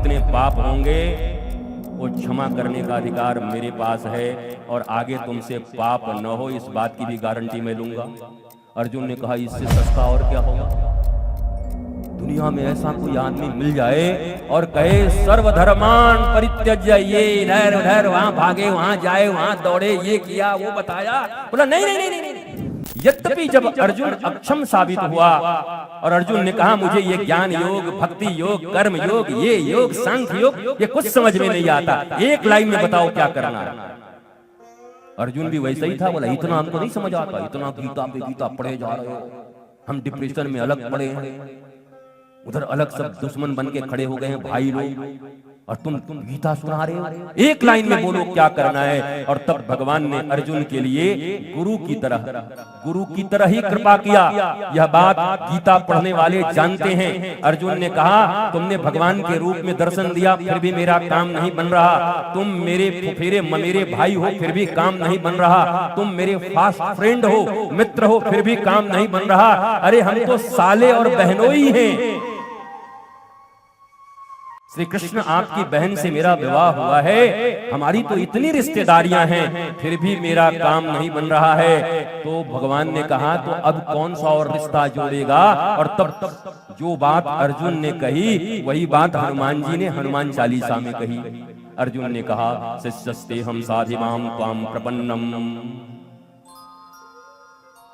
जितने पाप होंगे वो क्षमा करने का अधिकार मेरे पास है, और आगे तुमसे पाप न हो इस बात की भी गारंटी मैं लूंगा। अर्जुन ने कहा इससे सस्ता और क्या होगा। दुनिया में ऐसा कोई आदमी मिल जाए और कहे सर्वधर्मान परित्यज्य, ये इधर उधर वहां भागे, वहां जाए, वहां दौड़े, ये किया वो बताया, बोला नहीं नहीं नहीं नहीं, नहीं। यद्यपि जब अर्जुन अक्षम साबित हुआ और अर्जुन ने कहा मुझे ये ज्ञान योग, भक्ति योग, कर्म योग, ये योग, सांख्य योग, ये कुछ समझ में नहीं आता, एक लाइन में बताओ क्या करना है। अर्जुन भी वैसा ही था, बोला इतना हमको नहीं समझ आता, इतना गीता पे गीता पढ़े जा रहे हो, हम डिप्रेशन में अलग पड़े हैं, उधर अलग सब दुश्मन बन के खड़े हो गए हैं भाई लोग, और तुम गीता सुना रहे हो, एक लाइन में बोलो क्या करना है। और तब भगवान ने अर्जुन के लिए गुरु की तरह ही कृपा किया। यह बात गीता पढ़ने वाले जानते हैं। अर्जुन ने कहा तुमने भगवान के रूप में दर्शन दिया फिर भी मेरा काम नहीं बन रहा, तुम मेरे फुफेरे ममेरे भाई हो फिर भी काम नहीं बन रहा, तुम मेरे फास्ट फ्रेंड हो, मित्र हो, फिर भी काम नहीं बन रहा, अरे हम तो साले और बहनोई हैं। श्री कृष्ण आपकी बहन से मेरा विवाह हुआ है, हमारी तो इतनी रिश्तेदारियां हैं, फिर भी मेरा काम नहीं बन रहा है। तो भगवान ने कहा तो अब कौन सा और रिश्ता जोड़ेगा। और तब जो बात अर्जुन ने कही वही बात हनुमान जी ने हनुमान चालीसा में कही। अर्जुन ने कहा शिष्यस्ते हम साधिमाम त्वाम प्रपन्नम,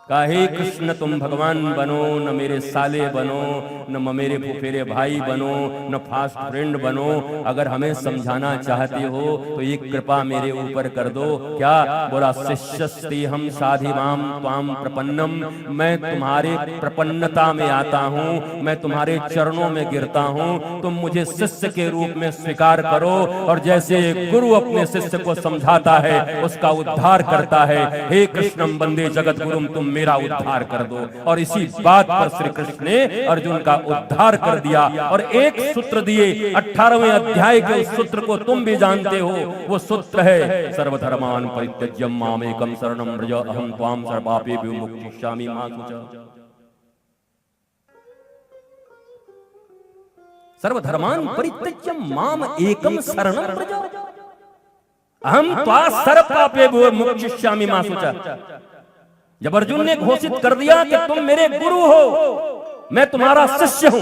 हे कृष्ण तुम भगवान बनो, न मेरे साले बनो, न मेरे फुफेरे भाई बनो, न फास्ट फ्रेंड बनो, अगर हमें समझाना चाहते हो तो एक कृपा मेरे ऊपर कर दो। क्या बोला शिष्यस्ते हम साधिमाम त्वाम प्रपन्नम, मैं तुम्हारे प्रपन्नता में आता हूँ, मैं तुम्हारे चरणों में गिरता हूँ, तुम मुझे शिष्य के रूप में स्वीकार करो। और जैसे गुरु अपने शिष्य को समझाता है उसका उद्धार करता है, हे कृष्णम वंदे जगत गुरुम, तुम मेरा उद्धार कर दो। और इसी बात पर श्री कृष्ण ने अर्जुन का उद्धार कर दिया और एक सूत्र दिए। 18वें अध्याय के उस सूत्र को तुम भी जानते हो, वो सूत्र है सर्वधर्मान परित्यज्य मामेकम शरणं व्रज अहं त्वां सर्वपापेभ्यो मोक्षयिष्यामि मा शुचः। सर्वधर्मान परित्यज्य माम एकम शरणं व्रज अहं त्वां सर्वपापेभ्यो मोक्षयिष्यामि मा शुचः। जब अर्जुन ने घोषित कर दिया कि तुम मेरे गुरु हो, मैं तुम्हारा शिष्य हूं,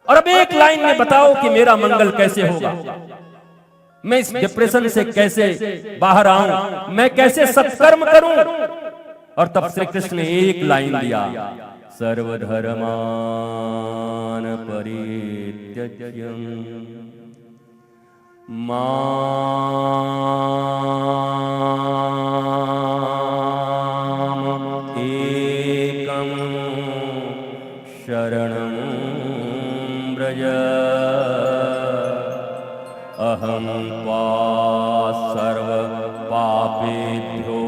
और अब एक लाइन में बताओ कि मेरा मंगल कैसे होगा, मैं इस डिप्रेशन से कैसे बाहर आऊं, मैं कैसे सत्कर्म करूं। और तब श्री कृष्ण ने एक लाइन दिया, सर्वधर्मान परित्यज्य शरणं व्रज अहं त्वा सर्व पापेभ्यो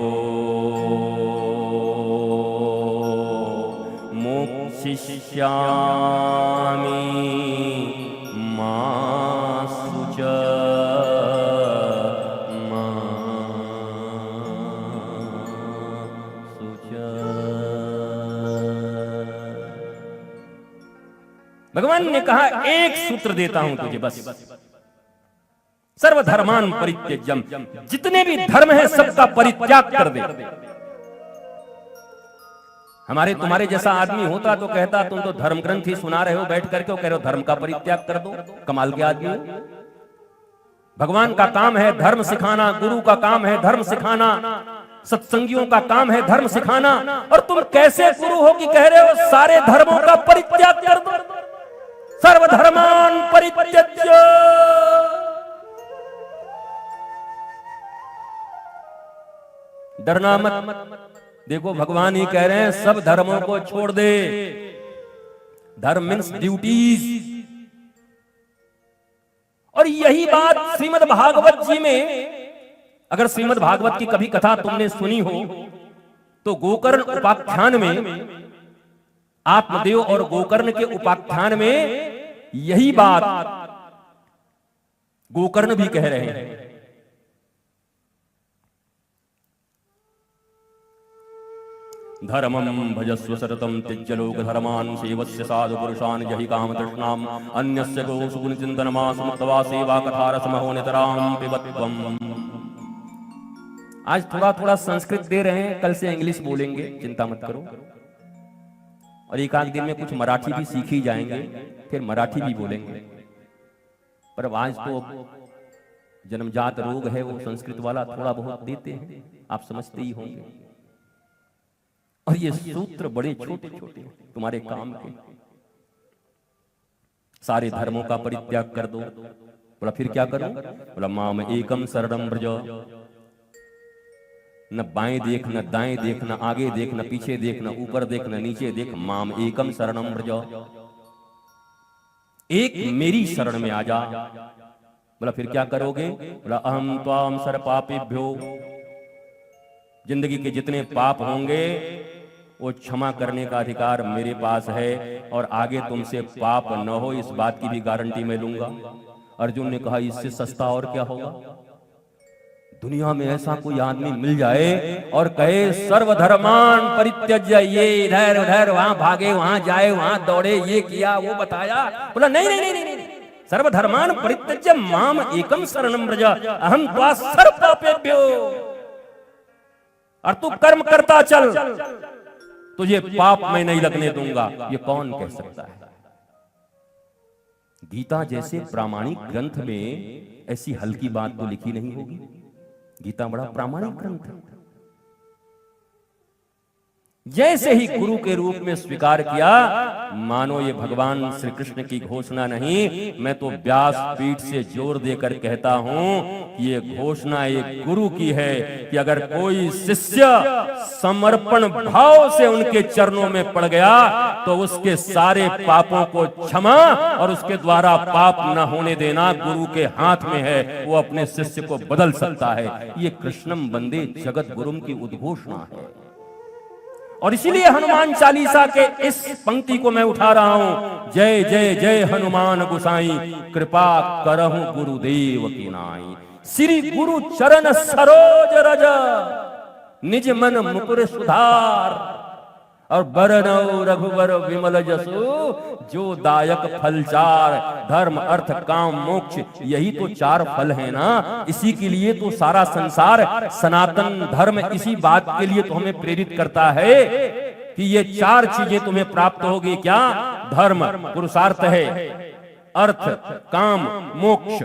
मोक्षयिष्यामि मा शुचः। भगवान ने कहा एक सूत्र देता हूं तुझे बस, सर्वधर्मान परित्यज्यम, जितने भी धर्म है सबका परित्याग कर दे। हमारे तुम्हारे जैसा आदमी होता तो कहता तुम तो धर्म ग्रंथ ही सुना रहे हो बैठ करके, कह रहे हो धर्म का परित्याग कर दो, कमाल के आदमी। भगवान का काम है धर्म सिखाना, गुरु का काम है धर्म सिखाना, सत्संगियों का काम है धर्म सिखाना, और तुम कैसे गुरु हो कि कह रहे हो सारे धर्मों का परित्याग कर दो। सर्वधर्मान परित्यज्य, डरना मत। देखो भगवान ही कह रहे हैं सब धर्मों को छोड़ दे। धर्म मीन्स ड्यूटीज। और यही बात श्रीमद् भागवत जी में, अगर श्रीमद् भागवत की कभी कथा तुमने सुनी हो तो गोकर्ण उपाख्यान में, आत्मदेव और गोकर्ण के उपाख्यान में यही बात गोकर्ण भी कह रहे हैं। धर्मं भजस्व सततं त्यज्य लोक धर्मान् सेवस्य साधु पुरुषान् जहि काम तृष्णाम् अन्यस्य गोषु गुण चिंतनमासु मुक्त्वा सेवा कथा रसमहो नितरां पिबत्वम्। आज थोड़ा थोड़ा संस्कृत दे रहे हैं, कल से इंग्लिश बोलेंगे, चिंता मत करो। और एक आध दिन में कुछ मराठी भी सीख ही जाएंगे, फिर मराठी भी बोलेंगे। पर अब आज तो जन्मजात रोग है वो संस्कृत वाला, थोड़ा बहुत देते हैं, आप समझते ही होंगे। और ये सूत्र बड़े छोटे छोटे तुम्हारे काम के। सारे धर्मों का परित्याग कर दो। बोला फिर क्या करो? बोला माम एकम शरणं व्रज। न बाएं देख, न दाएं देख, न आगे देख, न पीछे देख, न ऊपर देख, न नीचे देख। माम एकम शरणं व्रज, एक मेरी शरण में आ जा। बोला फिर क्या करोगे? बोला अहम त्वाम सर्व पापेभ्यो, जिंदगी के जितने पाप होंगे वो क्षमा करने का अधिकार मेरे पास है, और आगे तुमसे पाप न हो इस बात की भी गारंटी मैं लूंगा। अर्जुन ने कहा इससे सस्ता और क्या होगा? दुनिया में ऐसा कोई आदमी मिल जाए और कहे सर्वधर्मान परित्यज्य, ये इधर उधर वहां भागे, वहां जाए, वहां दौड़े, ये किया वो बताया। बोला नहीं नहीं नहीं नहीं, सर्वधर्मान परित्यज्य माम एकम शरणं व्रज अहम त्वा सर्व पापेभ्यो। और तू कर्म करता चल, तुझे पाप मैं नहीं लगने दूंगा। ये कौन कह सकता है? गीता जैसे प्रामाणिक ग्रंथ में ऐसी हल्की बात तो लिखी नहीं होगी। गीता बड़ा प्रामाणिक ग्रंथ है। जैसे ही गुरु के रूप में स्वीकार किया, मानो ये भगवान श्री कृष्ण की घोषणा नहीं, मैं तो व्यास पीठ से जोर देकर कहता हूं कि ये घोषणा एक गुरु की है कि अगर कोई शिष्य समर्पण भाव से उनके चरणों में पड़ गया तो उसके सारे पापों को क्षमा और उसके द्वारा पाप न होने देना गुरु के हाथ में है। वो अपने शिष्य को बदल सकता है। ये कृष्णम वंदे जगत गुरुम की उद्घोषणा है। और इसीलिए हनुमान चालीसा के इस पंक्ति को मैं उठा रहा हूं, जय जय जय हनुमान गोसाई, कृपा करहु गुरुदेव की नाई। श्री गुरु चरण सरोज रज, निज मन मुकुर सुधार। और बरनौ रघुवर विमल जसु, जो दायक फल चार। धर्म अर्थ काम मोक्ष, यही तो चार फल है ना। इसी के लिए तो सारा संसार, सनातन धर्म इसी बात के लिए तो हमें प्रेरित करता है कि ये चार चीजें तुम्हें प्राप्त होगी। क्या? धर्म पुरुषार्थ है, अर्थ काम मोक्ष।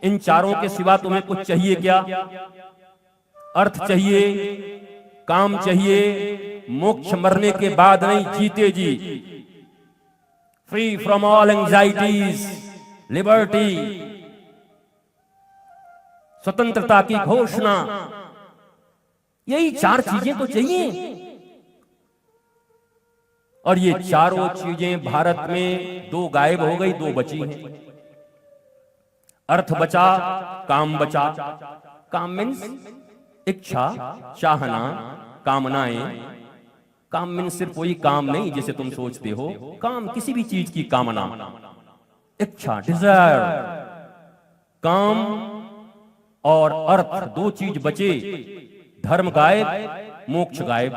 इन चारों के सिवा तुम्हें कुछ चाहिए क्या? अर्थ चाहिए, काम चाहिए, मोक्ष मरने के बाद नहीं, जीते जी। Free from all anxieties, liberty, स्वतंत्रता की घोषणा, यही चार चीजें तो चाहिए। और ये चारों चीजें भारत में दो गायब हो गई, दो बची हैं। अर्थ बचा, काम बचा। काम मीन्स इच्छा, चाहना, कामनाएं। काम मीन्स सिर्फ वही काम नहीं जैसे तुम सोचते हो। काम किसी भी चीज की कामना, इच्छा, डिजायर। काम और अर्थ दो चीज बचे। धर्म गायब, मोक्ष गायब।